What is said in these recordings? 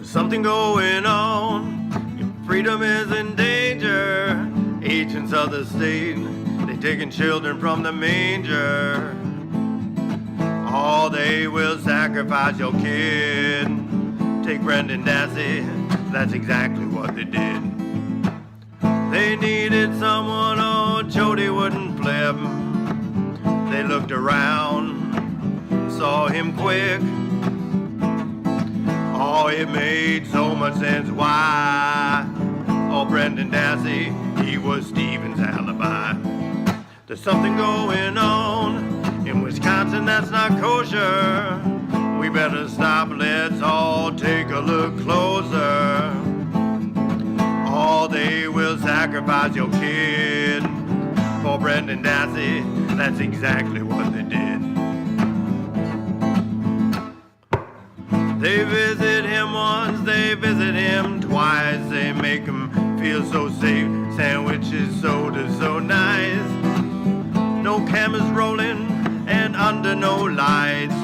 something going on. Your freedom is in danger. Agents of the state, they taking children from the manger. Oh, they will sacrifice your kid. Take Brendan Dassey, that's exactly what they did. They needed someone, oh, Jody wouldn't flip. They looked around, saw him quick. Oh, it made so much sense why. Oh, Brendan Dassey, he was Stephen's alibi. There's something going on in Wisconsin that's not kosher. We better stop, let's all take a look closer. Oh, they will sacrifice your kid for Brendan Dassey, that's exactly what they did. They visit him once, they visit him twice. They make him feel so safe, sandwiches, soda so nice. No cameras rolling and under no lights.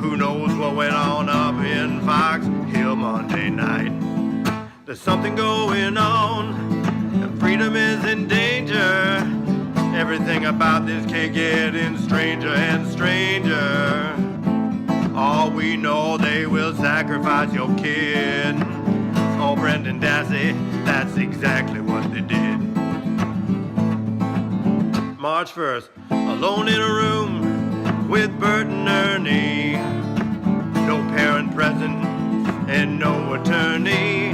Who knows what went on up in Fox Hill Monday night. There's something going on, and freedom is in danger. Everything about this can't get in stranger and stranger. All we know, they will sacrifice your kid. Oh, Brendan Dassey, that's exactly what they did. March 1st, alone in a room with Bert and Ernie. No parent present and no attorney.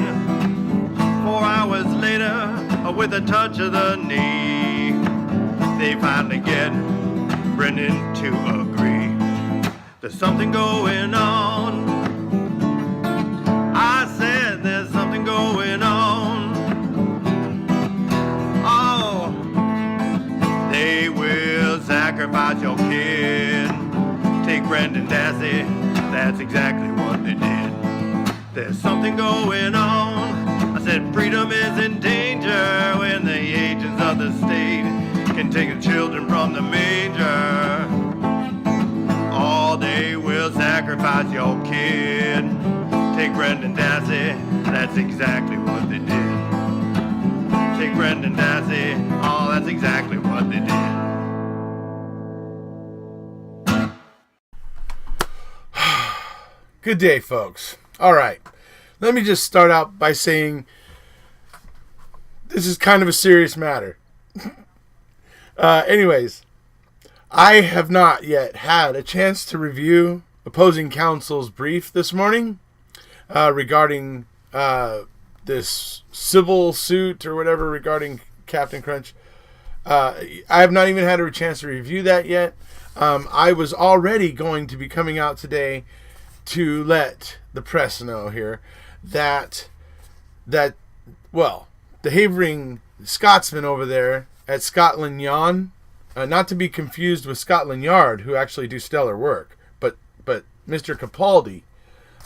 4 hours later, with a touch of the knee, they finally get Brendan to agree. There's something going on. I said there's something going on. Oh, they will sacrifice your kid. Take Brendan Dassey, that's exactly what they did. There's something going on. I said freedom is in danger when the agents of the state can take the children from the manger. Oh, they will sacrifice your kid. Take Brendan Dassey, that's exactly what they did. Take Brendan Dassey, oh, that's exactly what they did. Good day, folks. All right. Let me just start out by saying this is kind of a serious matter. Anyways, I have not yet had a chance to review opposing counsel's brief this morning regarding this civil suit or whatever regarding Captain Crunch. I have not even had a chance to review that yet. I was already going to be coming out today to let the press know here that the Havering Scotsman over there at Scotland Yawn, not to be confused with Scotland Yard, who actually do stellar work, but Mr. Capaldi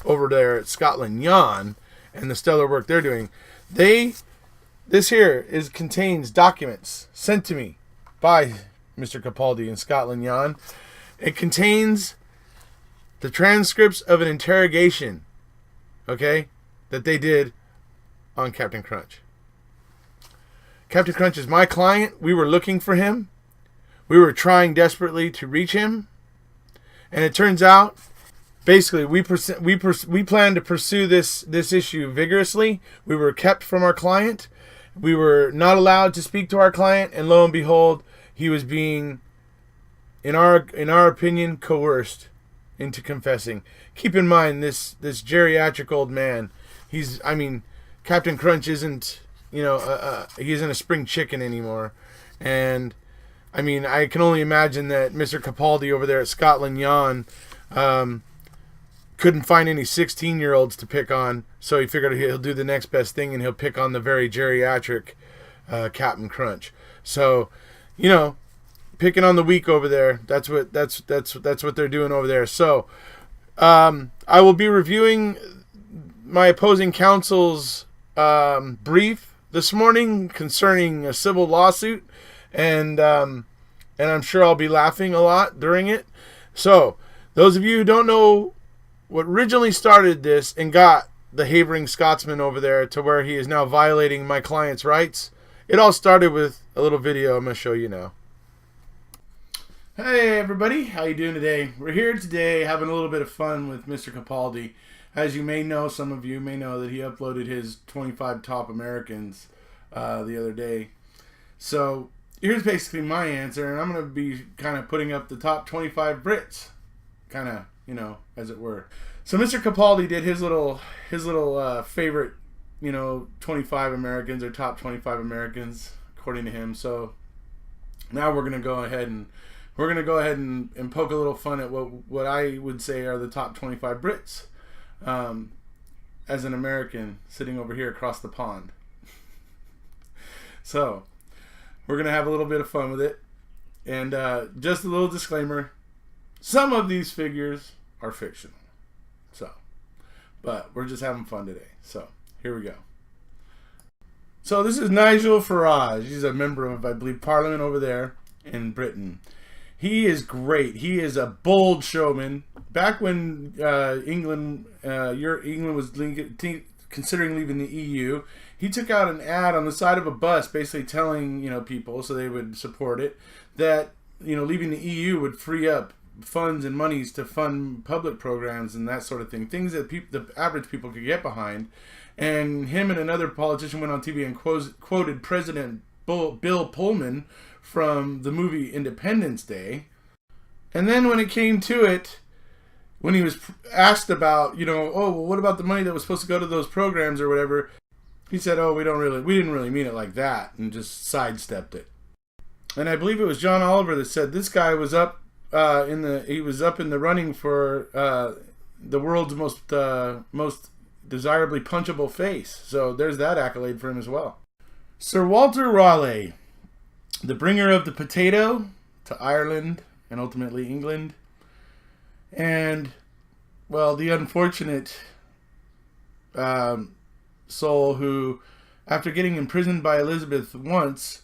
over there at Scotland Yawn and the stellar work they're doing, this here contains documents sent to me by Mr. Capaldi and Scotland Yawn. It contains the transcripts of an interrogation, okay, that they did on Captain Crunch. Captain Crunch is my client. We were looking for him. We were trying desperately to reach him. And it turns out, basically, we planned to pursue this issue vigorously. We were kept from our client. We were not allowed to speak to our client. And lo and behold, he was being, in our opinion, coerced into confessing. Keep in mind, this geriatric old man, Captain Crunch isn't, he isn't a spring chicken anymore. And, I can only imagine that Mr. Capaldi over there at Scotland Yawn couldn't find any 16-year-olds to pick on, so he figured he'll do the next best thing and he'll pick on the very geriatric Captain Crunch. So, picking on the weak over there. That's what they're doing over there. So, I will be reviewing my opposing counsel's brief this morning concerning a civil lawsuit, and I'm sure I'll be laughing a lot during it. So, those of you who don't know what originally started this and got the Havering Scotsman over there to where he is now violating my client's rights. It all started with a little video I'm going to show you now. Hey everybody, how you doing today? We're here today having a little bit of fun with Mr. Capaldi. As you may know, some of you may know that he uploaded his 25 top Americans the other day. So here's basically my answer, and I'm going to be kind of putting up the top 25 Brits, kind of, you know, as it were. So Mr. Capaldi did his little favorite, you know, 25 Americans or top 25 Americans according to him. So now we're going to go ahead and poke a little fun at what I would say are the top 25 Brits as an American sitting over here across the pond. So we're going to have a little bit of fun with it. And just a little disclaimer, some of these figures are fictional. But we're just having fun today. So here we go. So this is Nigel Farage. He's a member of, I believe, Parliament over there in Britain. He is great. He is a bold showman. Back when England was considering leaving the EU, he took out an ad on the side of a bus, basically telling, you know, people so they would support it, that, you know, leaving the EU would free up funds and monies to fund public programs and that sort of thing, things that the average people could get behind. And him and another politician went on TV and quoted President Bill Pullman from the movie Independence Day. And then when it came to it, when he was asked about, you know, oh, well, what about the money that was supposed to go to those programs or whatever, he said, oh, we didn't really mean it like that, and just sidestepped it. And I believe it was John Oliver that said this guy was up in the running for the world's most desirably punchable face. So there's that accolade for him as well. Sir Walter Raleigh, the bringer of the potato to Ireland and ultimately England, and, well, the unfortunate soul who, after getting imprisoned by Elizabeth once,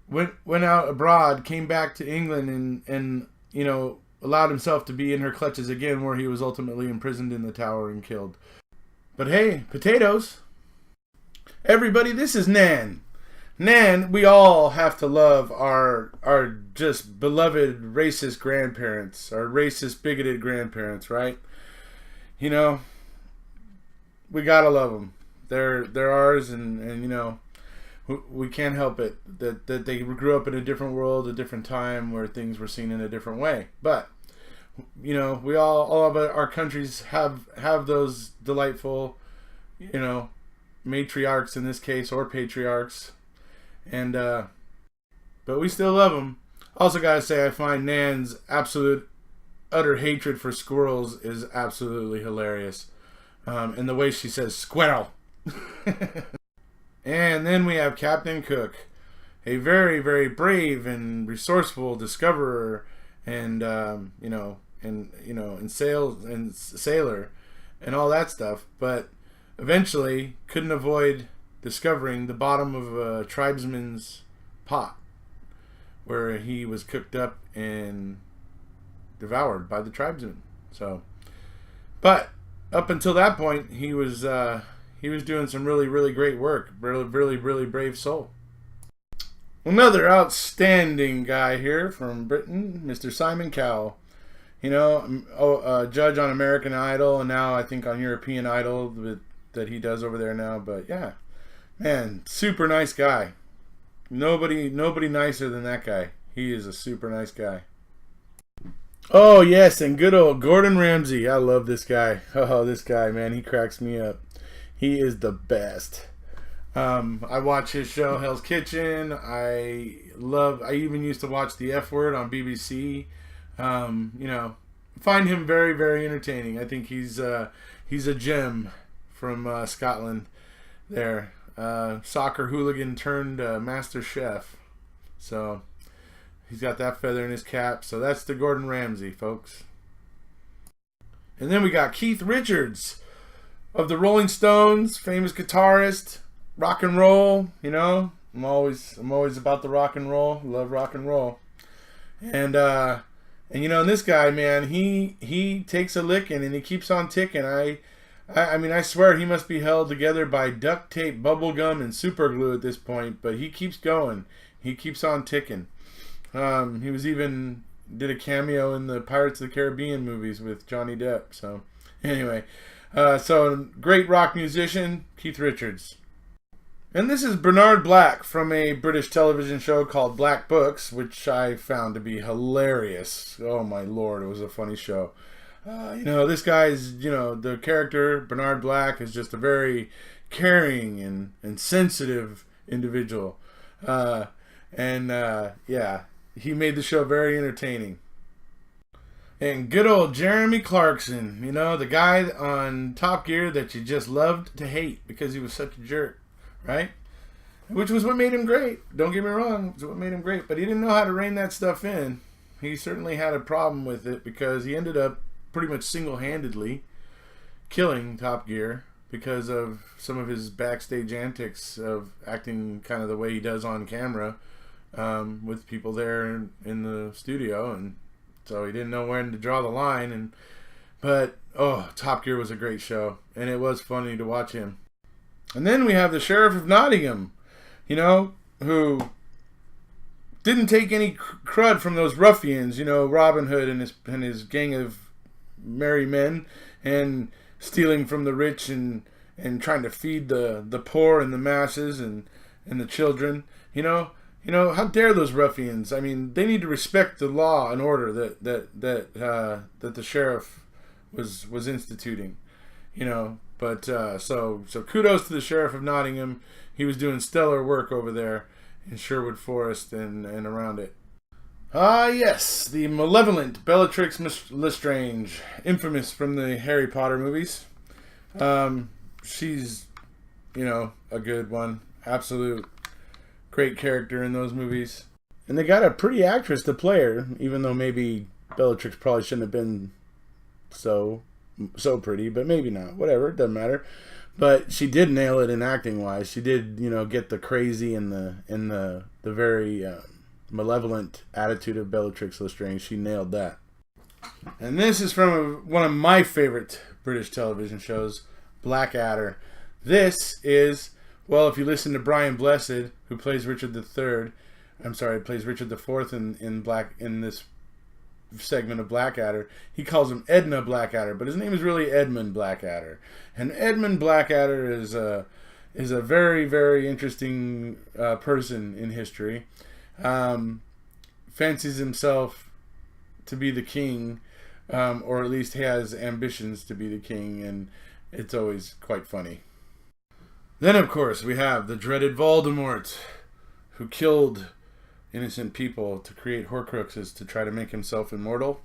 went out abroad, came back to England, and you know, allowed himself to be in her clutches again, where he was ultimately imprisoned in the Tower and killed. But hey, potatoes. Everybody, this is Nan. Nan, we all have to love our just beloved racist grandparents, our racist, bigoted grandparents, right? You know, we gotta love them. They're ours, and you know, we can't help it that they grew up in a different world, a different time where things were seen in a different way. But you know, we all of our countries have those delightful, you know, matriarchs in this case, or patriarchs, and but we still love them. Also, gotta say, I find Nan's absolute utter hatred for squirrels is absolutely hilarious, and the way she says squirrel. And then we have Captain Cook, a very, very brave and resourceful discoverer, and sailor, and all that stuff. But eventually, couldn't avoid discovering the bottom of a tribesman's pot, where he was cooked up and devoured by the tribesmen. So, but up until that point, he was doing some really, really great work. Really, really, really brave soul. Another outstanding guy here from Britain, Mr. Simon Cowell. You know, judge on American Idol, and now I think on European Idol that he does over there now. But yeah, man, super nice guy. Nobody nicer than that guy. He is a super nice guy. Oh yes, and good old Gordon Ramsay. I love this guy. Oh, this guy, man, he cracks me up. He is the best. I watch his show Hell's Kitchen. I even used to watch The F Word on BBC. You know, find him very, very entertaining. I think he's a gem from Scotland there. Soccer hooligan turned master chef. So he's got that feather in his cap. So that's the Gordon Ramsay, folks. And then we got Keith Richards of the Rolling Stones, famous guitarist, rock and roll. You know, I'm always about the rock and roll. Love rock and roll. And you know, this guy, man, he takes a licking and he keeps on ticking. I mean, I swear he must be held together by duct tape, bubble gum, and super glue at this point, but he keeps going. He keeps on ticking. He was even did a cameo in the Pirates of the Caribbean movies with Johnny Depp. So, anyway, so great rock musician, Keith Richards. And this is Bernard Black from a British television show called Black Books, which I found to be hilarious. Oh my lord, it was a funny show. This guy's, the character, Bernard Black, is just a very caring and sensitive individual. He made the show very entertaining. And good old Jeremy Clarkson, the guy on Top Gear that you just loved to hate because he was such a jerk, right? Which was what made him great. Don't get me wrong, it's what made him great. But he didn't know how to rein that stuff in. He certainly had a problem with it because he ended up pretty much single-handedly killing Top Gear because of some of his backstage antics of acting kind of the way he does on camera with people there in the studio, and so he didn't know when to draw the line. But Top Gear was a great show, and it was funny to watch him. And then we have the Sheriff of Nottingham, who didn't take any crud from those ruffians, Robin Hood and his gang of merry men, and stealing from the rich and trying to feed the poor and the masses and the children. How dare those ruffians? I mean, they need to respect the law and order that the sheriff was instituting. But so kudos to the Sheriff of Nottingham. He was doing stellar work over there in Sherwood Forest and around it. Yes, the malevolent Bellatrix Lestrange, infamous from the Harry Potter movies. She's, a good one. Absolute great character in those movies. And they got a pretty actress to play her, even though maybe Bellatrix probably shouldn't have been so pretty, but maybe not. Whatever, it doesn't matter. But she did nail it in acting wise. She did, get the crazy and the very malevolent attitude of Bellatrix Lestrange. She nailed that. And this is from one of my favorite British television shows, Blackadder. This is, well, if you listen to Brian Blessed, who plays Richard III, plays Richard IV in this segment of Blackadder, he calls him Edna Blackadder, but his name is really Edmund Blackadder. And Edmund Blackadder is a very, very interesting person in history. Fancies himself to be the king, or at least has ambitions to be the king, and it's always quite funny. Then, of course, we have the dreaded Voldemort, who killed innocent people to create Horcruxes to try to make himself immortal.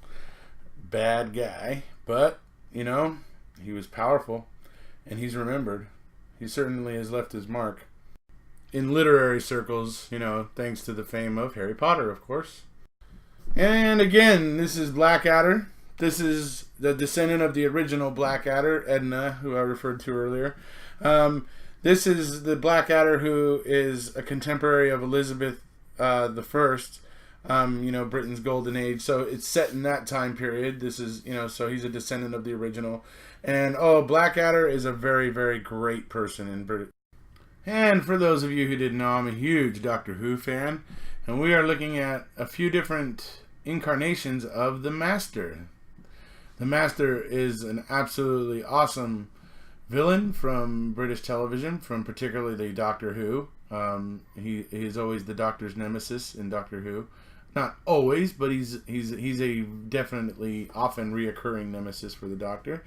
Bad guy, but, he was powerful, and he's remembered. He certainly has left his mark in literary circles, thanks to the fame of Harry Potter, of course. And again, this is Blackadder. This is the descendant of the original Blackadder, Edna, who I referred to earlier. This is the Blackadder who is a contemporary of Elizabeth the First, Britain's golden age. So it's set in that time period. This is, so he's a descendant of the original. And, Blackadder is a very, very great person in Britain. And for those of you who didn't know, I'm a huge Doctor Who fan. And we are looking at a few different incarnations of the Master. The Master is an absolutely awesome villain from British television, from particularly the Doctor Who. He is always the Doctor's nemesis in Doctor Who. Not always, but he's a definitely often reoccurring nemesis for the Doctor.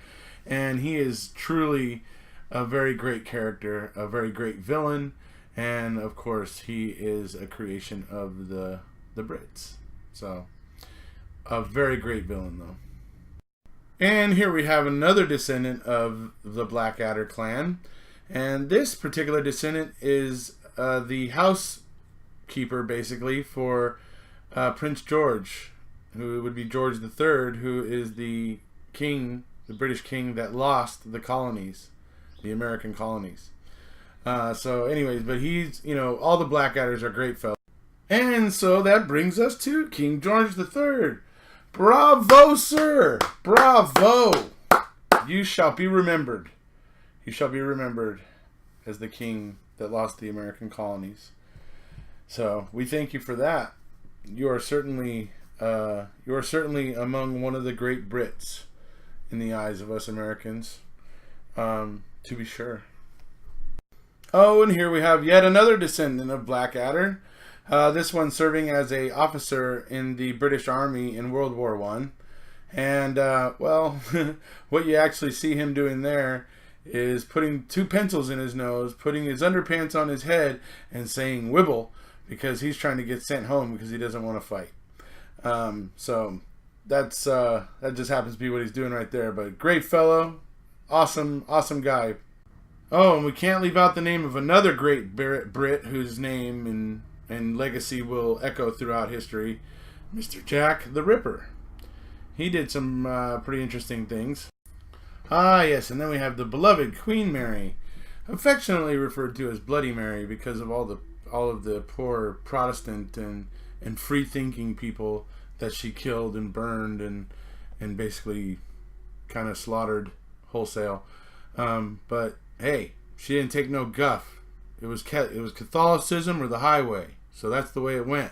And he is truly a very great character, a very great villain, and of course he is a creation of the Brits. So, a very great villain though. And here we have another descendant of the Blackadder clan, and this particular descendant is the housekeeper basically for Prince George, who would be George III, who is the king, the British king that lost the colonies, the American colonies. So anyways, but he's, all the Blackadders are great fellas. And so that brings us to King George III. Bravo, sir! Bravo! You shall be remembered. he shall be remembered as the king that lost the American colonies. So we thank you for that. You are certainly among one of the great Brits in the eyes of us Americans, to be sure. Oh, and here we have yet another descendant of Blackadder. This one serving as a officer in the British Army in World War I. And, well, what you actually see him doing there is putting 2 pencils in his nose, putting his underpants on his head, and saying "wibble," because he's trying to get sent home because he doesn't want to fight. So that just happens to be what he's doing right there. But great fellow, awesome guy. Oh, and we can't leave out the name of another great Brit whose name and legacy will echo throughout history, Mr. Jack the Ripper. He did some pretty interesting things. Ah, yes, and then we have the beloved Queen Mary, affectionately referred to as Bloody Mary because of all of the poor Protestant and free-thinking people that she killed and burned and basically kind of slaughtered wholesale. But hey, she didn't take no guff. It was Catholicism or the highway. So that's the way it went.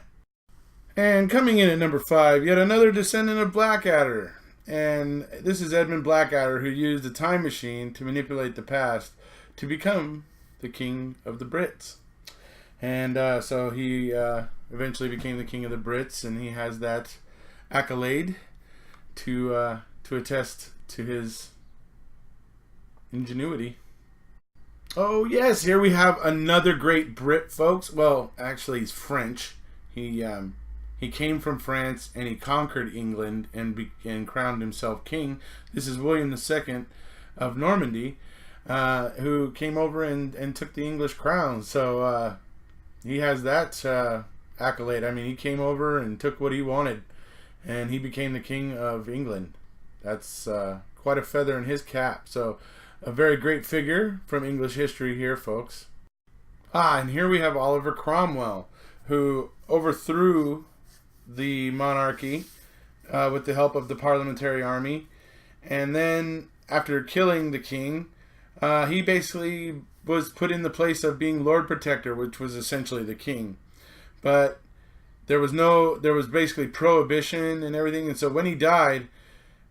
And coming in at number 5, yet another descendant of Blackadder. And this is Edmund Blackadder, who used a time machine to manipulate the past to become the king of the Brits. And so he eventually became the king of the Brits, and he has that accolade to attest to his ingenuity. Oh yes, here we have another great Brit, folks. Well, actually, he's French. He came from France and he conquered England and crowned himself king. This is William II of Normandy, who came over and took the English crown. So he has that accolade. I mean, he came over and took what he wanted, and he became the king of England. That's quite a feather in his cap. So a very great figure from English history here, folks. And here we have Oliver Cromwell, who overthrew the monarchy with the help of the Parliamentary Army. And then, after killing the king, he basically was put in the place of being Lord Protector, which was essentially the king. But there was basically prohibition and everything. And so when he died,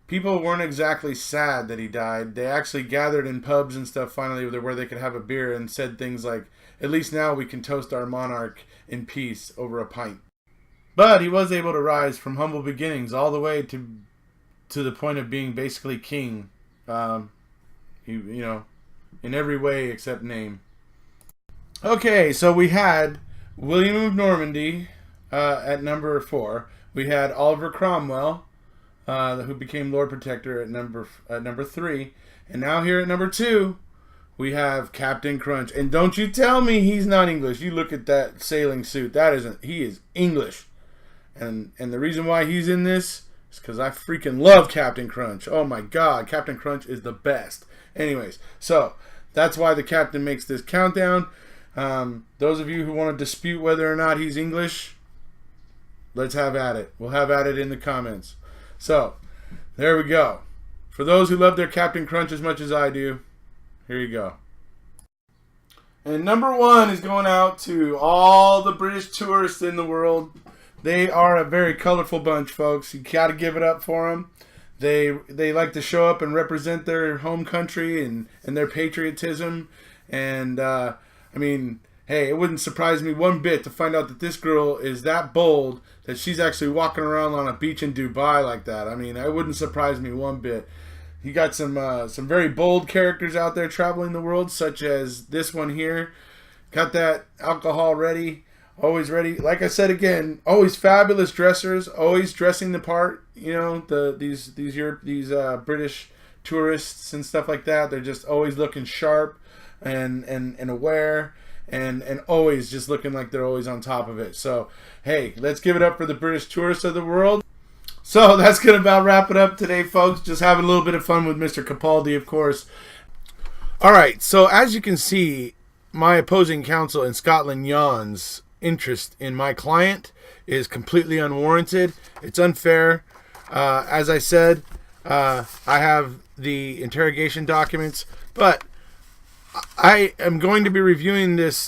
people weren't exactly sad that he died. They actually gathered in pubs and stuff finally where they could have a beer and said things like, "At least now we can toast our monarch in peace over a pint." But he was able to rise from humble beginnings all the way to the point of being basically king. In every way except name. Okay, so we had William of Normandy at number 4. We had Oliver Cromwell, who became Lord Protector at number 3. And now here at number 2, we have Captain Crunch. And don't you tell me he's not English. You look at that sailing suit. He is English. And the reason why he's in this is because I freaking love Captain Crunch. Oh my God, Captain Crunch is the best. Anyways, so that's why the captain makes this countdown. Those of you who want to dispute whether or not he's English, let's have at it. We'll have at it in the comments. So, there we go. For those who love their Captain Crunch as much as I do, here you go. And number 1 is going out to all the British tourists in the world. They are a very colorful bunch, folks. You got to give it up for them. They like to show up and represent their home country and their patriotism. And, I mean, hey, it wouldn't surprise me one bit to find out that this girl is that bold that she's actually walking around on a beach in Dubai like that. I mean, it wouldn't surprise me one bit. You got some very bold characters out there traveling the world, such as this one here. Got that alcohol ready. Always ready. Like I said again, always fabulous dressers, always dressing the part. You know, these British tourists and stuff like that. They're just always looking sharp and aware and always just looking like they're always on top of it. So, hey, let's give it up for the British tourists of the world. So that's going to about wrap it up today, folks. Just having a little bit of fun with Mr. Capaldi, of course. All right, so as you can see, my opposing counsel in Scotland, Yawn's interest in my client is completely unwarranted. It's unfair. As I said, I have the interrogation documents, but I am going to be reviewing this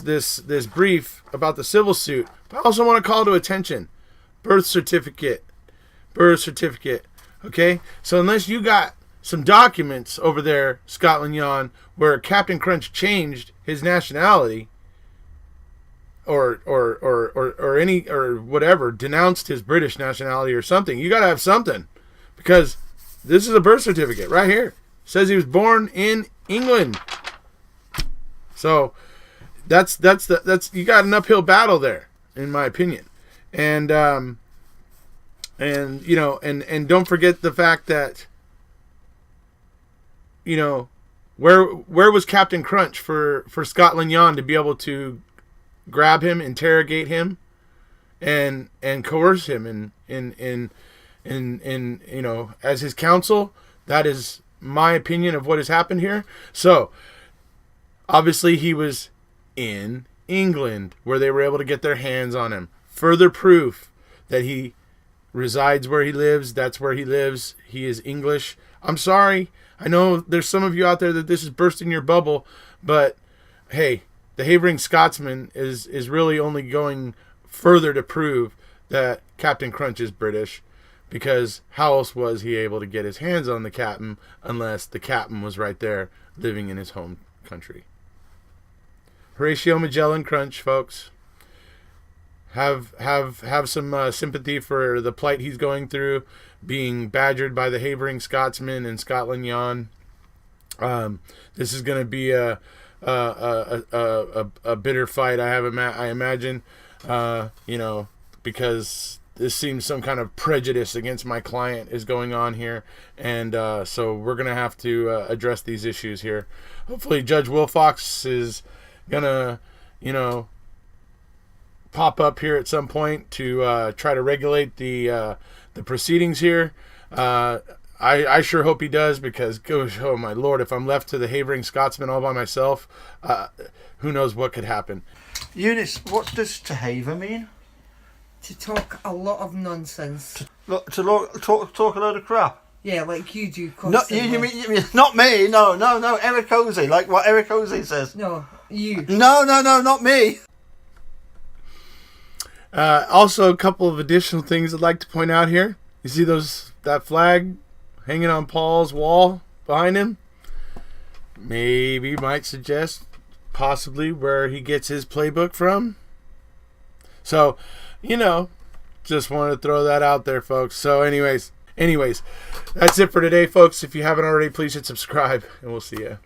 brief about the civil suit, but I also want to call to attention birth certificate. Okay, so unless you got some documents over there, Scotland Yawn, where Captain Crunch changed his nationality, or any or whatever, denounced his British nationality or something, you got to have something, because this is a birth certificate right here. It says he was born in England. So that's you got an uphill battle there, in my opinion, and you know, and don't forget the fact that, you know, where was Captain Crunch for Scotland Yawn to be able to grab him, interrogate him, and coerce him in you know, as his counsel? That is my opinion of what has happened here. So obviously he was in England, where they were able to get their hands on him. Further proof that he resides where he lives. That's where he lives. He is English. I'm sorry. I know there's some of you out there that this is bursting your bubble, but hey, the Havering Scotsman is really only going further to prove that Captain Crunch is British, because how else was he able to get his hands on the captain unless the captain was right there living in his home country? Horatio Magellan Crunch, folks. Have some sympathy for the plight he's going through, being badgered by the Havering Scotsman and Scotland Yawn. This is going to be a bitter fight, I imagine. You know, because this seems some kind of prejudice against my client is going on here, and so we're going to have to address these issues here. Hopefully, Judge Wilfox is gonna, you know, pop up here at some point to try to regulate the proceedings here. I sure hope he does, because gosh, oh my lord, if I'm left to the Havering Scotsman all by myself, who knows what could happen. Eunice, what does to haver mean? To talk a lot of nonsense. To talk a load of crap. Yeah, like you do No, constantly. you mean not me? No, Eric Ozee, like what Eric Ozee says. No, you. No, not me. Also, a couple of additional things I'd like to point out here. You see that flag hanging on Paul's wall behind him? Maybe might suggest possibly where he gets his playbook from. So, you know, just wanted to throw that out there, folks. So anyways, that's it for today, folks. If you haven't already, please hit subscribe, and we'll see ya.